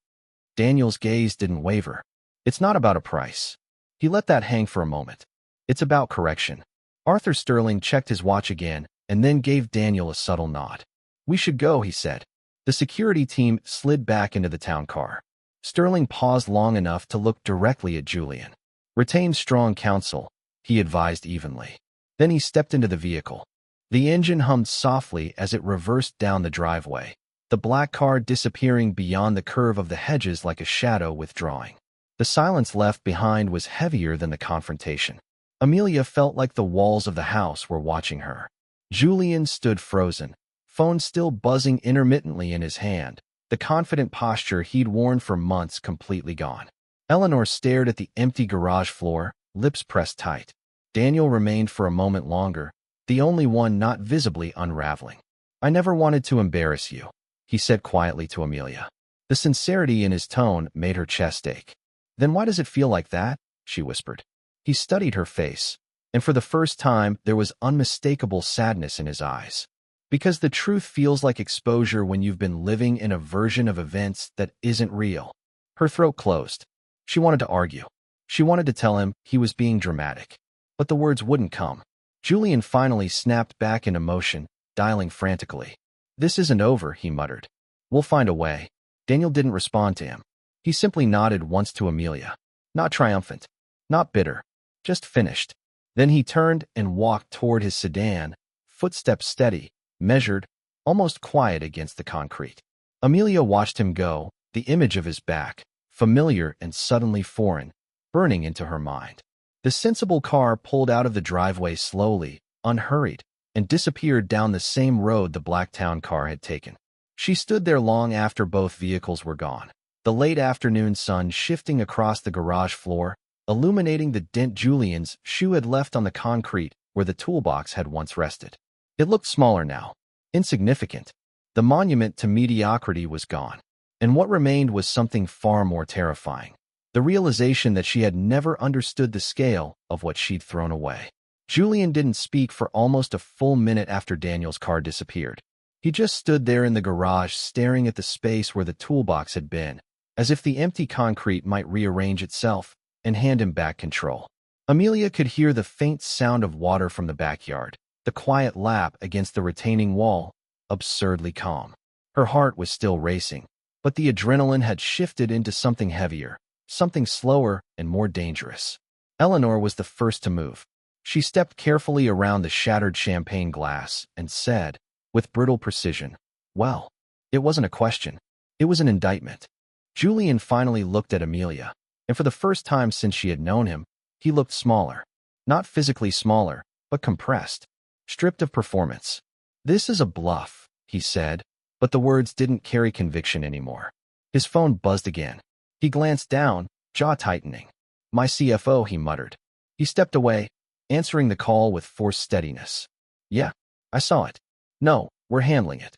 Daniel's gaze didn't waver. It's not about a price. He let that hang for a moment. It's about correction. Arthur Sterling checked his watch again and then gave Daniel a subtle nod. We should go, he said. The security team slid back into the town car. Sterling paused long enough to look directly at Julian. Retain strong counsel, he advised evenly. Then he stepped into the vehicle. The engine hummed softly as it reversed down the driveway, the black car disappearing beyond the curve of the hedges like a shadow withdrawing. The silence left behind was heavier than the confrontation. Amelia felt like the walls of the house were watching her. Julian stood frozen, phone still buzzing intermittently in his hand, the confident posture he'd worn for months completely gone. Eleanor stared at the empty garage floor, lips pressed tight. Daniel remained for a moment longer, the only one not visibly unraveling. "I never wanted to embarrass you," he said quietly to Amelia. The sincerity in his tone made her chest ache. "Then why does it feel like that?" she whispered. He studied her face, and for the first time there was unmistakable sadness in his eyes. "Because the truth feels like exposure when you've been living in a version of events that isn't real." Her throat closed. She wanted to argue. She wanted to tell him he was being dramatic, but the words wouldn't come. Julian finally snapped back into motion, dialing frantically. "This isn't over," he muttered. "We'll find a way." Daniel didn't respond to him. He simply nodded once to Amelia. Not triumphant, not bitter, just finished. Then he turned and walked toward his sedan, footsteps steady, measured, almost quiet against the concrete. Amelia watched him go, the image of his back, familiar and suddenly foreign, burning into her mind. The sensible car pulled out of the driveway slowly, unhurried, and disappeared down the same road the Blacktown car had taken. She stood there long after both vehicles were gone, the late afternoon sun shifting across the garage floor, illuminating the dent Julian's shoe had left on the concrete where the toolbox had once rested. It looked smaller now, insignificant. The monument to mediocrity was gone, and what remained was something far more terrifying. The realization that she had never understood the scale of what she'd thrown away. Julian didn't speak for almost a full minute after Daniel's car disappeared. He just stood there in the garage staring at the space where the toolbox had been, as if the empty concrete might rearrange itself and hand him back control. Amelia could hear the faint sound of water from the backyard, the quiet lap against the retaining wall, absurdly calm. Her heart was still racing, but the adrenaline had shifted into something heavier, something slower and more dangerous. Eleanor was the first to move. She stepped carefully around the shattered champagne glass and said, with brittle precision, "Well." It wasn't a question. It was an indictment. Julian finally looked at Amelia, and for the first time since she had known him, he looked smaller. Not physically smaller, but compressed, stripped of performance. "This is a bluff," he said, but the words didn't carry conviction anymore. His phone buzzed again. He glanced down, jaw tightening. "My CFO," he muttered. He stepped away, answering the call with forced steadiness. "Yeah, I saw it. No, we're handling it."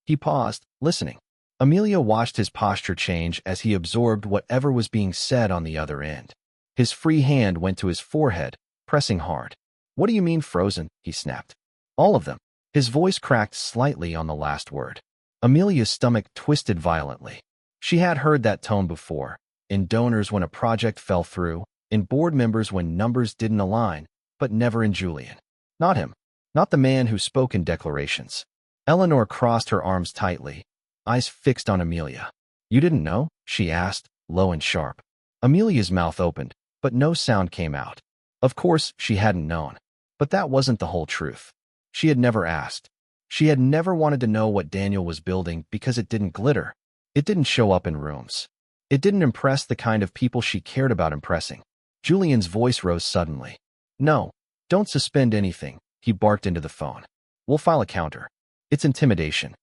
He paused, listening. Amelia watched his posture change as he absorbed whatever was being said on the other end. His free hand went to his forehead, pressing hard. "What do you mean frozen?" he snapped. "All of them." His voice cracked slightly on the last word. Amelia's stomach twisted violently. She had heard that tone before, in donors when a project fell through, in board members when numbers didn't align, but never in Julian. Not him. Not the man who spoke in declarations. Eleanor crossed her arms tightly, eyes fixed on Amelia. "You didn't know?" she asked, low and sharp. Amelia's mouth opened, but no sound came out. Of course, she hadn't known. But that wasn't the whole truth. She had never asked. She had never wanted to know what Daniel was building because it didn't glitter. It didn't show up in rooms. It didn't impress the kind of people she cared about impressing. Julian's voice rose suddenly. "No, don't suspend anything," he barked into the phone. "We'll file a counter. It's intimidation."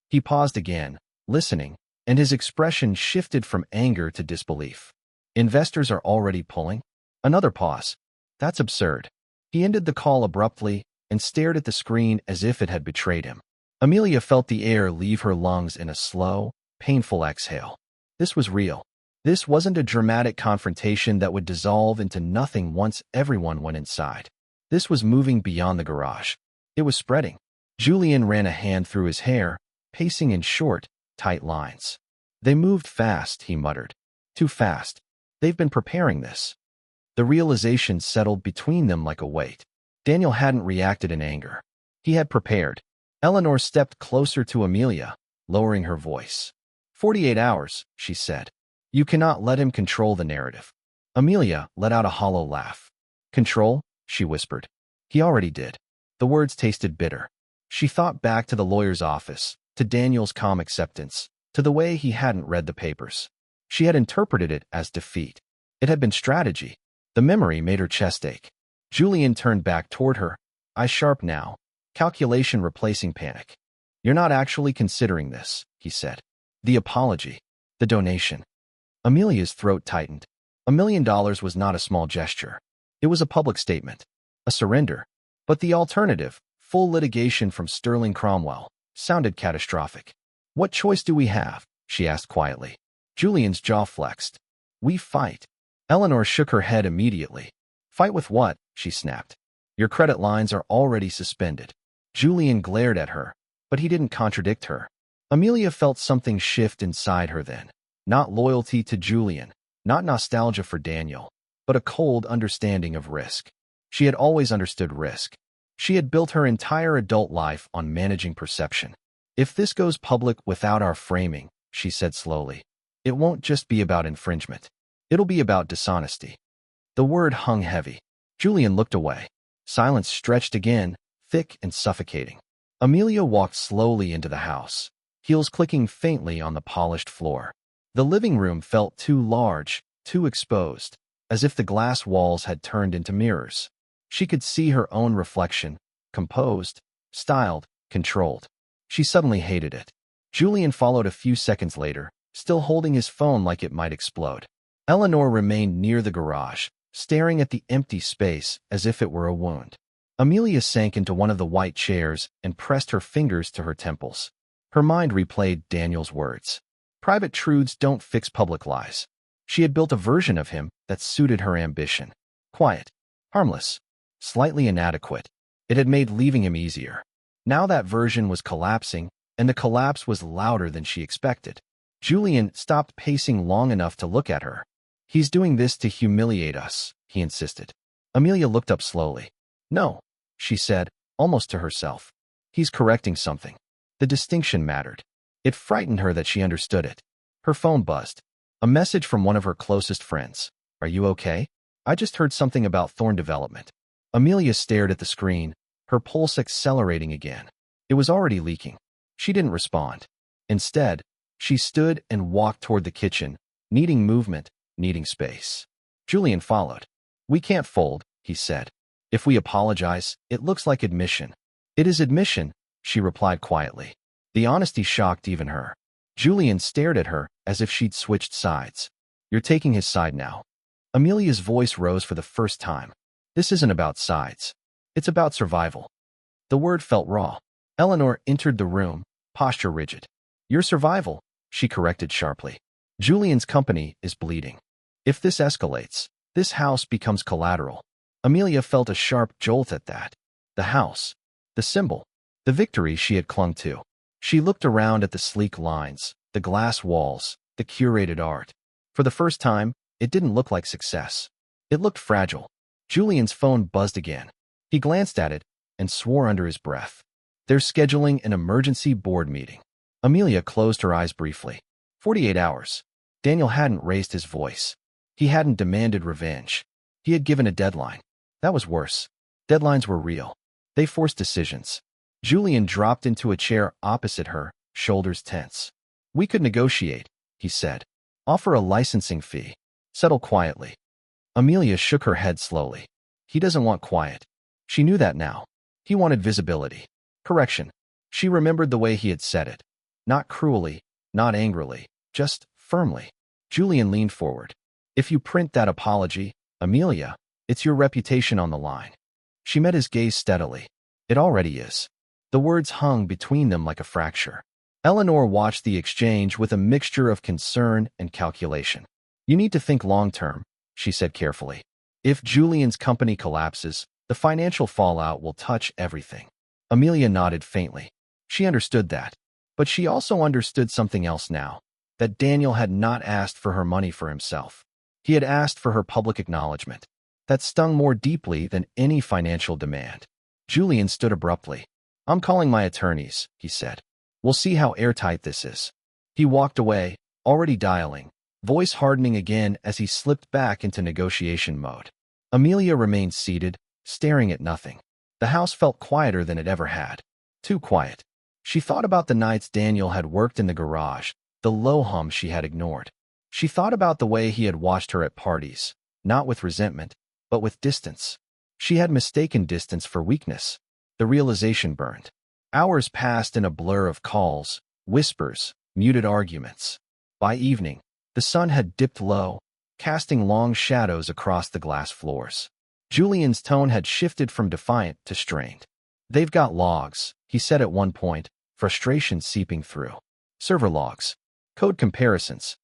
He paused again, listening, and his expression shifted from anger to disbelief. "Investors are already pulling?" Another pause. "That's absurd." He ended the call abruptly and stared at the screen as if it had betrayed him. Amelia felt the air leave her lungs in a slow, painful exhale. This was real. This wasn't a dramatic confrontation that would dissolve into nothing once everyone went inside. This was moving beyond the garage. It was spreading. Julian ran a hand through his hair, pacing in short, tight lines. "They moved fast," he muttered. "Too fast. They've been preparing this." The realization settled between them like a weight. Daniel hadn't reacted in anger. He had prepared. Eleanor stepped closer to Amelia, lowering her voice. 48 hours, she said. "You cannot let him control the narrative." Amelia let out a hollow laugh. "Control?" she whispered. "He already did." The words tasted bitter. She thought back to the lawyer's office, to Daniel's calm acceptance, to the way he hadn't read the papers. She had interpreted it as defeat. It had been strategy. The memory made her chest ache. Julian turned back toward her, eyes sharp now, calculation replacing panic. "You're not actually considering this," he said. "The apology, the donation." Amelia's throat tightened. $1 million was not a small gesture. It was a public statement, a surrender. But the alternative, full litigation from Sterling Cromwell, sounded catastrophic. What choice do we have? She asked quietly. Julian's jaw flexed. We fight. Eleanor shook her head immediately. Fight with what? She snapped. Your credit lines are already suspended. Julian glared at her, but he didn't contradict her. Amelia felt something shift inside her then. Not loyalty to Julian, not nostalgia for Daniel, but a cold understanding of risk. She had always understood risk. She had built her entire adult life on managing perception. If this goes public without our framing, she said slowly, it won't just be about infringement. It'll be about dishonesty. The word hung heavy. Julian looked away. Silence stretched again, thick and suffocating. Amelia walked slowly into the house, heels clicking faintly on the polished floor. The living room felt too large, too exposed, as if the glass walls had turned into mirrors. She could see her own reflection, composed, styled, controlled. She suddenly hated it. Julian followed a few seconds later, still holding his phone like it might explode. Eleanor remained near the garage, staring at the empty space as if it were a wound. Amelia sank into one of the white chairs and pressed her fingers to her temples. Her mind replayed Daniel's words. Private truths don't fix public lies. She had built a version of him that suited her ambition. Quiet, harmless, slightly inadequate. It had made leaving him easier. Now that version was collapsing, and the collapse was louder than she expected. Julian stopped pacing long enough to look at her. He's doing this to humiliate us, he insisted. Amelia looked up slowly. No, she said, almost to herself. He's correcting something. The distinction mattered. It frightened her that she understood it. Her phone buzzed. A message from one of her closest friends. Are you okay? I just heard something about Thorne development. Amelia stared at the screen, her pulse accelerating again. It was already leaking. She didn't respond. Instead, she stood and walked toward the kitchen, needing movement, needing space. Julian followed. We can't fold, he said. If we apologize, it looks like admission. It is admission, she replied quietly. The honesty shocked even her. Julian stared at her as if she'd switched sides. You're taking his side now. Amelia's voice rose for the first time. This isn't about sides. It's about survival. The word felt raw. Eleanor entered the room, posture rigid. Your survival, she corrected sharply. Julian's company is bleeding. If this escalates, this house becomes collateral. Amelia felt a sharp jolt at that. The house. The symbol. The victory she had clung to. She looked around at the sleek lines, the glass walls, the curated art. For the first time, it didn't look like success. It looked fragile. Julian's phone buzzed again. He glanced at it and swore under his breath. They're scheduling an emergency board meeting. Amelia closed her eyes briefly. 48 hours. Daniel hadn't raised his voice. He hadn't demanded revenge. He had given a deadline. That was worse. Deadlines were real. They forced decisions. Julian dropped into a chair opposite her, shoulders tense. We could negotiate, he said. Offer a licensing fee. Settle quietly. Amelia shook her head slowly. He doesn't want quiet. She knew that now. He wanted visibility. Correction. She remembered the way he had said it. Not cruelly, not angrily, just firmly. Julian leaned forward. If you print that apology, Amelia, it's your reputation on the line. She met his gaze steadily. It already is. The words hung between them like a fracture. Eleanor watched the exchange with a mixture of concern and calculation. You need to think long-term, she said carefully. If Julian's company collapses, the financial fallout will touch everything. Amelia nodded faintly. She understood that. But she also understood something else now, that Daniel had not asked for her money for himself. He had asked for her public acknowledgement. That stung more deeply than any financial demand. Julian stood abruptly. I'm calling my attorneys, he said. We'll see how airtight this is. He walked away, already dialing, voice hardening again as he slipped back into negotiation mode. Amelia remained seated, staring at nothing. The house felt quieter than it ever had. Too quiet. She thought about the nights Daniel had worked in the garage, the low hum she had ignored. She thought about the way he had watched her at parties, not with resentment, but with distance. She had mistaken distance for weakness. The realization burned. Hours passed in a blur of calls, whispers, muted arguments. By evening, the sun had dipped low, casting long shadows across the glass floors. Julian's tone had shifted from defiant to strained. They've got logs, he said at one point, frustration seeping through. Server logs. Code comparisons.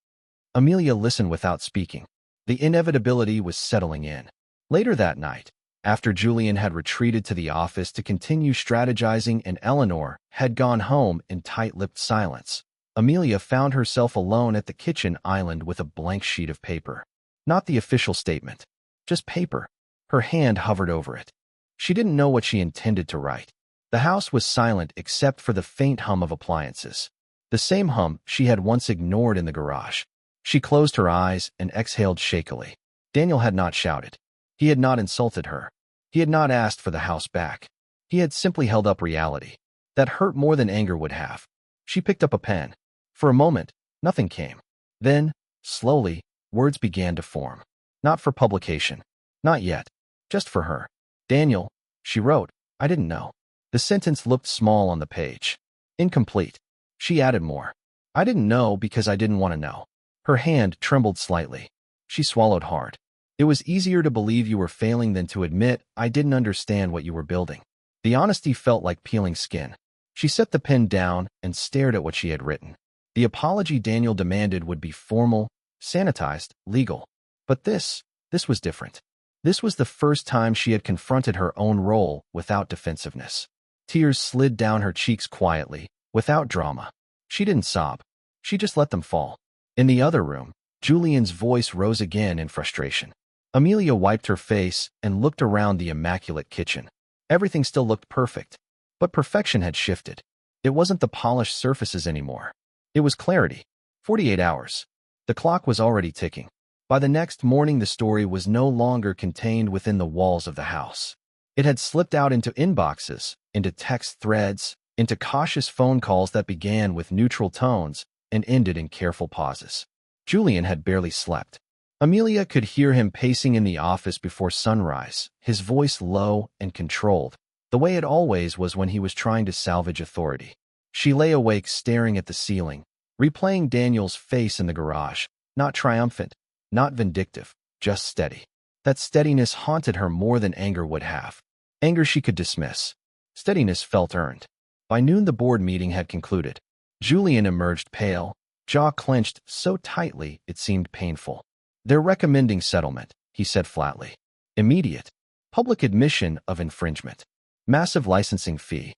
Amelia listened without speaking. The inevitability was settling in. Later that night, after Julian had retreated to the office to continue strategizing and Eleanor had gone home in tight-lipped silence, Amelia found herself alone at the kitchen island with a blank sheet of paper. Not the official statement, just paper. Her hand hovered over it. She didn't know what she intended to write. The house was silent except for the faint hum of appliances. The same hum she had once ignored in the garage. She closed her eyes and exhaled shakily. Daniel had not shouted. He had not insulted her. He had not asked for the house back. He had simply held up reality. That hurt more than anger would have. She picked up a pen. For a moment, nothing came. Then, slowly, words began to form. Not for publication. Not yet. Just for her. Daniel, she wrote, I didn't know. The sentence looked small on the page. Incomplete. She added more. I didn't know because I didn't want to know. Her hand trembled slightly. She swallowed hard. It was easier to believe you were failing than to admit I didn't understand what you were building. The honesty felt like peeling skin. She set the pen down and stared at what she had written. The apology Daniel demanded would be formal, sanitized, legal. But this was different. This was the first time she had confronted her own role without defensiveness. Tears slid down her cheeks quietly, without drama. She didn't sob. She just let them fall. In the other room, Julian's voice rose again in frustration. Amelia wiped her face and looked around the immaculate kitchen. Everything still looked perfect, but perfection had shifted. It wasn't the polished surfaces anymore. It was clarity. 48 hours. The clock was already ticking. By the next morning, the story was no longer contained within the walls of the house. It had slipped out into inboxes, into text threads, into cautious phone calls that began with neutral tones and ended in careful pauses. Julian had barely slept. Amelia could hear him pacing in the office before sunrise, his voice low and controlled, the way it always was when he was trying to salvage authority. She lay awake staring at the ceiling, replaying Daniel's face in the garage, not triumphant, not vindictive, just steady. That steadiness haunted her more than anger would have. Anger she could dismiss. Steadiness felt earned. By noon the board meeting had concluded. Julian emerged pale, jaw clenched so tightly it seemed painful. They're recommending settlement, he said flatly. Immediate. Public admission of infringement. Massive licensing fee.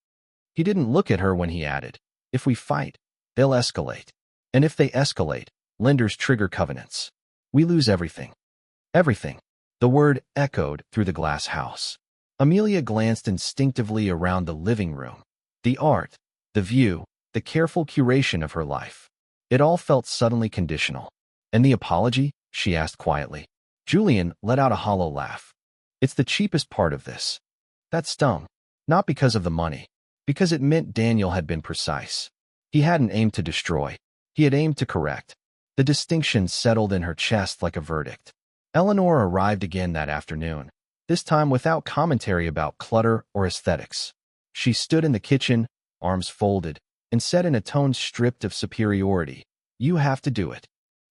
He didn't look at her when he added, if we fight, they'll escalate. And if they escalate, lenders trigger covenants. We lose everything. Everything. The word echoed through the glass house. Amelia glanced instinctively around the living room. The art, the view, the careful curation of her life. It all felt suddenly conditional. And the apology? She asked quietly. Julian let out a hollow laugh. It's the cheapest part of this. That stung. Not because of the money. Because it meant Daniel had been precise. He hadn't aimed to destroy. He had aimed to correct. The distinction settled in her chest like a verdict. Eleanor arrived again that afternoon, this time without commentary about clutter or aesthetics. She stood in the kitchen, arms folded, and said in a tone stripped of superiority, You have to do it.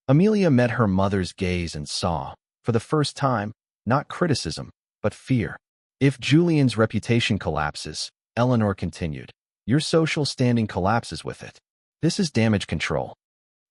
Amelia met her mother's gaze and saw, for the first time, not criticism, but fear. If Julian's reputation collapses, Eleanor continued, your social standing collapses with it. This is damage control.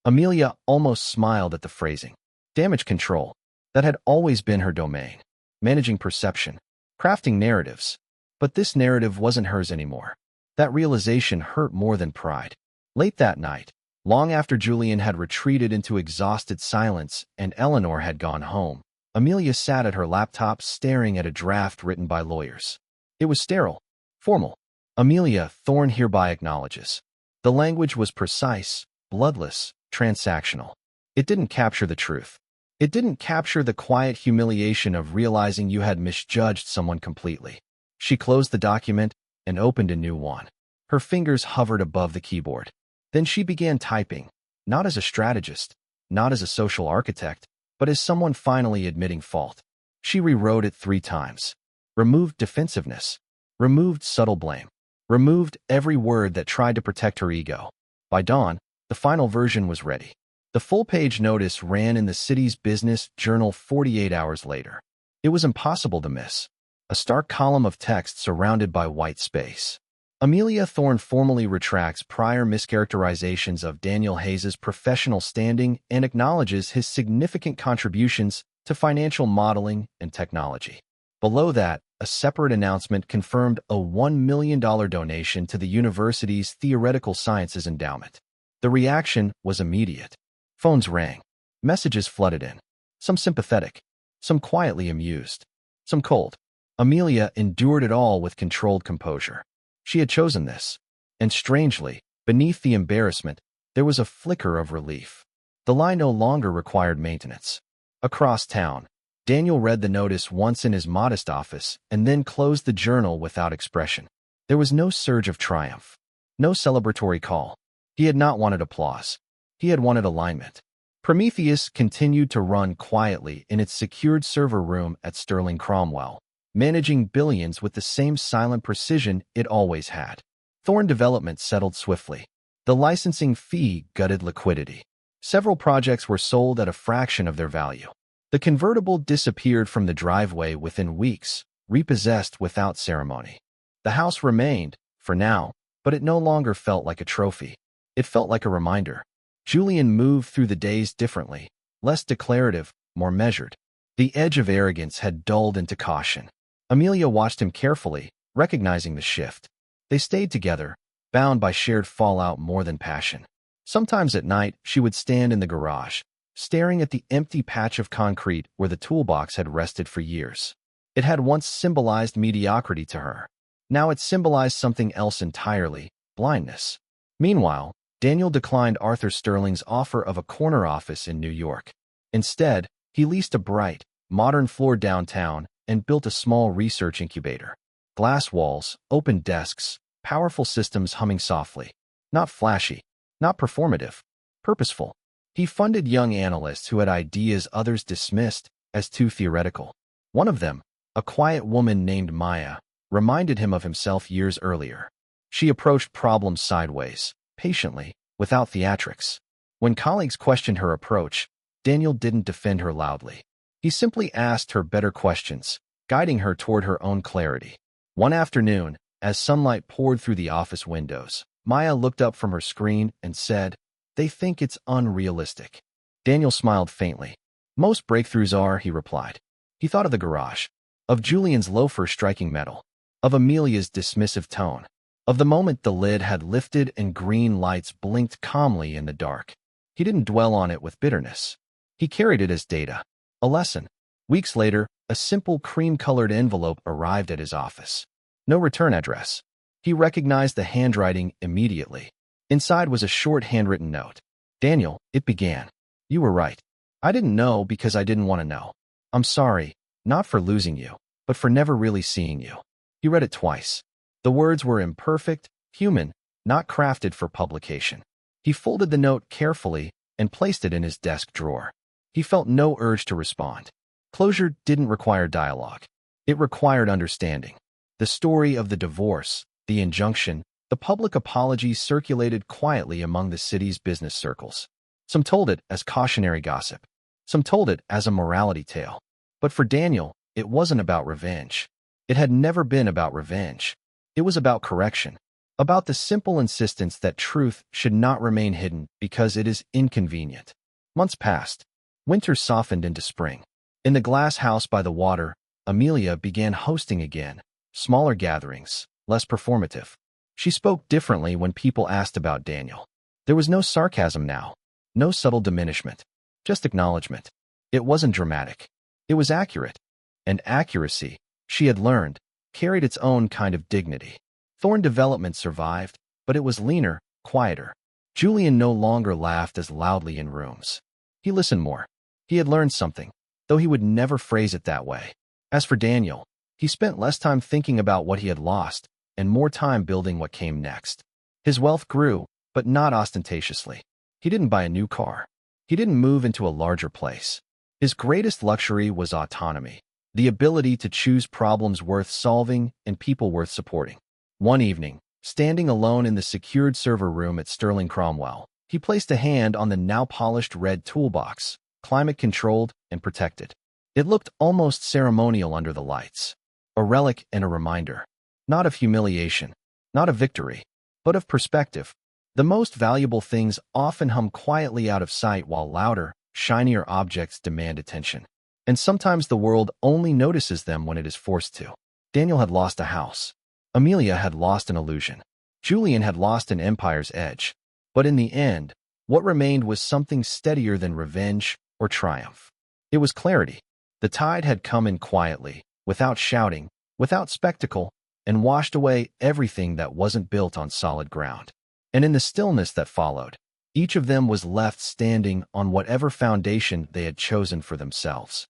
Amelia almost smiled at the phrasing. Damage control. That had always been her domain. Managing perception. Crafting narratives. But this narrative wasn't hers anymore. That realization hurt more than pride. Late that night, long after Julian had retreated into exhausted silence and Eleanor had gone home, Amelia sat at her laptop staring at a draft written by lawyers. It was sterile. Formal. Amelia Thorne hereby acknowledges. The language was precise, bloodless, transactional. It didn't capture the truth. It didn't capture the quiet humiliation of realizing you had misjudged someone completely. She closed the document and opened a new one. Her fingers hovered above the keyboard. Then she began typing, not as a strategist, not as a social architect, but as someone finally admitting fault. She rewrote it 3 times. Removed defensiveness. Removed subtle blame. Removed every word that tried to protect her ego. By dawn, the final version was ready. The full-page notice ran in the city's business journal 48 hours later. It was impossible to miss. A stark column of text surrounded by white space. Amelia Thorne formally retracts prior mischaracterizations of Daniel Hayes's professional standing and acknowledges his significant contributions to financial modeling and technology. Below that, a separate announcement confirmed a $1 million donation to the university's Theoretical Sciences Endowment. The reaction was immediate. Phones rang. Messages flooded in. Some sympathetic, some quietly amused, some cold. Amelia endured it all with controlled composure. She had chosen this. And strangely, beneath the embarrassment, there was a flicker of relief. The lie no longer required maintenance. Across town, Daniel read the notice once in his modest office and then closed the journal without expression. There was no surge of triumph, no celebratory call. He had not wanted applause. He had wanted alignment. Prometheus continued to run quietly in its secured server room at Sterling Cromwell, managing billions with the same silent precision it always had. Thorne development settled swiftly. The licensing fee gutted liquidity. Several projects were sold at a fraction of their value. The convertible disappeared from the driveway within weeks, repossessed without ceremony. The house remained, for now, but it no longer felt like a trophy. It felt like a reminder. Julian moved through the days differently, less declarative, more measured. The edge of arrogance had dulled into caution. Amelia watched him carefully, recognizing the shift. They stayed together, bound by shared fallout more than passion. Sometimes at night, she would stand in the garage, staring at the empty patch of concrete where the toolbox had rested for years. It had once symbolized mediocrity to her. Now it symbolized something else entirely, blindness. Meanwhile, Daniel declined Arthur Sterling's offer of a corner office in New York. Instead, he leased a bright, modern floor downtown and built a small research incubator. Glass walls, open desks, powerful systems humming softly. Not flashy, not performative, purposeful. He funded young analysts who had ideas others dismissed as too theoretical. One of them, a quiet woman named Maya, reminded him of himself years earlier. She approached problems sideways, patiently, without theatrics. When colleagues questioned her approach, Daniel didn't defend her loudly. He simply asked her better questions, guiding her toward her own clarity. One afternoon, as sunlight poured through the office windows, Maya looked up from her screen and said, "They think it's unrealistic." Daniel smiled faintly. "Most breakthroughs are," he replied. He thought of the garage, of Julian's loafer striking metal, of Amelia's dismissive tone, of the moment the lid had lifted and green lights blinked calmly in the dark. He didn't dwell on it with bitterness. He carried it as data, a lesson. Weeks later, a simple cream-colored envelope arrived at his office. No return address. He recognized the handwriting immediately. Inside was a short handwritten note. "Daniel," it began. "You were right. I didn't know because I didn't want to know. I'm sorry, not for losing you, but for never really seeing you." He read it twice. The words were imperfect, human, not crafted for publication. He folded the note carefully and placed it in his desk drawer. He felt no urge to respond. Closure didn't require dialogue. It required understanding. The story of the divorce, the injunction, the public apology circulated quietly among the city's business circles. Some told it as cautionary gossip. Some told it as a morality tale. But for Daniel, it wasn't about revenge. It had never been about revenge. It was about correction, about the simple insistence that truth should not remain hidden because it is inconvenient. Months passed. Winter softened into spring. In the glass house by the water, Amelia began hosting again, smaller gatherings, less performative. She spoke differently when people asked about Daniel. There was no sarcasm now, no subtle diminishment, just acknowledgement. It wasn't dramatic. It was accurate. And accuracy, she had learned, carried its own kind of dignity. Thorne development survived, but it was leaner, quieter. Julian no longer laughed as loudly in rooms. He listened more. He had learned something, though he would never phrase it that way. As for Daniel, he spent less time thinking about what he had lost and more time building what came next. His wealth grew, but not ostentatiously. He didn't buy a new car. He didn't move into a larger place. His greatest luxury was autonomy, the ability to choose problems worth solving and people worth supporting. One evening, standing alone in the secured server room at Sterling Cromwell, he placed a hand on the now-polished red toolbox, climate-controlled and protected. It looked almost ceremonial under the lights, a relic and a reminder, not of humiliation, not of victory, but of perspective. The most valuable things often hum quietly out of sight while louder, shinier objects demand attention. And sometimes the world only notices them when it is forced to. Daniel had lost a house. Amelia had lost an illusion. Julian had lost an empire's edge. But in the end, what remained was something steadier than revenge or triumph. It was clarity. The tide had come in quietly, without shouting, without spectacle, and washed away everything that wasn't built on solid ground. And in the stillness that followed, each of them was left standing on whatever foundation they had chosen for themselves.